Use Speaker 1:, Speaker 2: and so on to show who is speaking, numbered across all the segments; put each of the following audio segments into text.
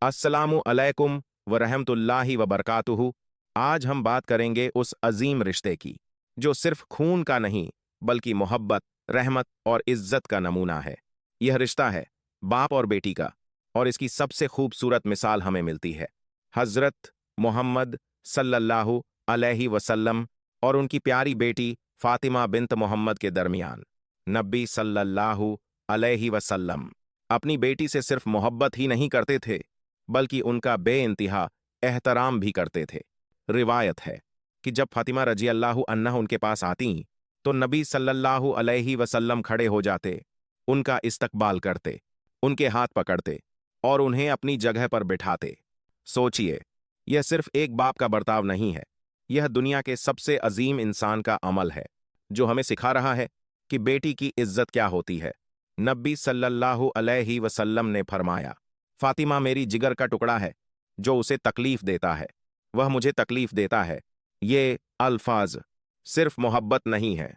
Speaker 1: अस्सलामु अलैकुम व रहमतुल्लाहि व बरकातुहू। आज हम बात करेंगे उस अजीम रिश्ते की जो सिर्फ खून का नहीं बल्कि मोहब्बत, रहमत और इज्जत का नमूना है। यह रिश्ता है बाप और बेटी का, और इसकी सबसे खूबसूरत मिसाल हमें मिलती है हज़रत मोहम्मद सल्लल्लाहु अलैहि वसल्लम और उनकी प्यारी बेटी फातिमा बिन्त मोहम्मद के दरमियान। नबी सल्लल्लाहु अलैहि वसल्लम अपनी बेटी से सिर्फ मोहब्बत ही नहीं करते थे बल्कि उनका बेइंतहा एहतराम भी करते थे। रिवायत है कि जब फातिमा रजी अल्लाह अन्हा उनके पास आती तो नबी सल्लल्लाहु अलैहि वसल्लम खड़े हो जाते, उनका इस्तकबाल करते, उनके हाथ पकड़ते और उन्हें अपनी जगह पर बिठाते। सोचिए, यह सिर्फ एक बाप का बर्ताव नहीं है, यह दुनिया के सबसे अजीम इंसान का अमल है जो हमें सिखा रहा है कि बेटी की इज्जत क्या होती है। नबी सल्लल्लाहु अलैहि वसल्लम ने फरमाया, फातिमा मेरी जिगर का टुकड़ा है, जो उसे तकलीफ देता है वह मुझे तकलीफ देता है। ये अल्फाज सिर्फ मोहब्बत नहीं है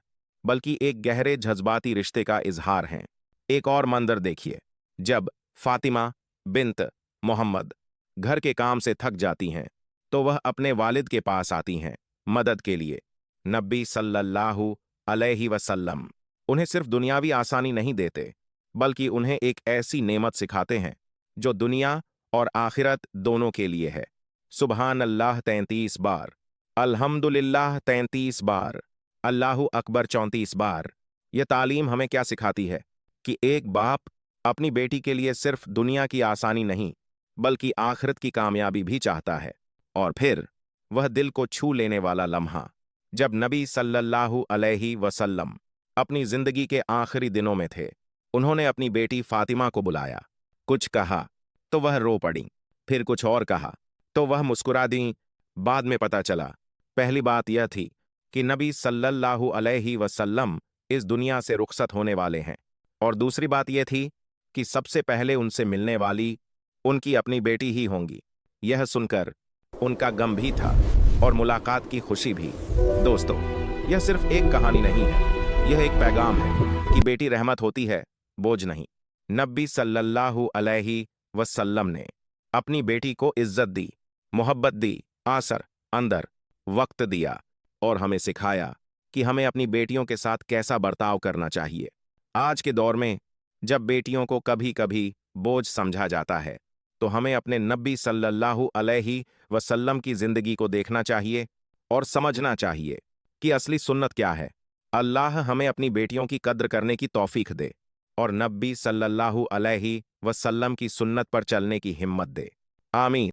Speaker 1: बल्कि एक गहरे जज्बाती रिश्ते का इजहार हैं। एक और मंजर देखिए, जब फातिमा बिन्त मोहम्मद घर के काम से थक जाती हैं तो वह अपने वालिद के पास आती हैं मदद के लिए। नबी सल्लल्लाहु अलैहि वसल्लम उन्हें सिर्फ दुनियावी आसानी नहीं देते बल्कि उन्हें एक ऐसी नेमत सिखाते हैं जो दुनिया और आखिरत दोनों के लिए है। सुबहान अल्लाह 33 बार, अल्हम्दुलिल्लाह 33 बार, अल्लाहु अकबर 34 बार। यह तालीम हमें क्या सिखाती है कि एक बाप अपनी बेटी के लिए सिर्फ दुनिया की आसानी नहीं बल्कि आखिरत की कामयाबी भी चाहता है। और फिर वह दिल को छू लेने वाला लम्हा जब नबी सल्लल्लाहु अलैहि वसल्लम अपनी जिंदगी के आखिरी दिनों में थे, उन्होंने अपनी बेटी फातिमा को बुलाया। कुछ कहा तो वह रो पड़ी, फिर कुछ और कहा तो वह मुस्कुरा दी। बाद में पता चला, पहली बात यह थी कि नबी सल्लल्लाहु अलैहि वसल्लम इस दुनिया से रुखसत होने वाले हैं, और दूसरी बात यह थी कि सबसे पहले उनसे मिलने वाली उनकी अपनी बेटी ही होंगी। यह सुनकर उनका गम भी था और मुलाकात की खुशी भी। दोस्तों, यह सिर्फ एक कहानी नहीं है, यह एक पैगाम है कि बेटी रहमत होती है, बोझ नहीं। नबी सल्लल्लाहु अलैहि वसल्लम ने अपनी बेटी को इज्जत दी, मोहब्बत दी, आसर अंदर वक्त दिया और हमें सिखाया कि हमें अपनी बेटियों के साथ कैसा बर्ताव करना चाहिए। आज के दौर में जब बेटियों को कभी कभी बोझ समझा जाता है तो हमें अपने नबी सल्लल्लाहु अलैहि वसल्लम की जिंदगी को देखना चाहिए और समझना चाहिए कि असली सुन्नत क्या है। अल्लाह हमें अपनी बेटियों की कद्र करने की तौफीक दे और नबी सल्लल्लाहु अलैहि वसल्लम की सुन्नत पर चलने की हिम्मत दे। आमीन।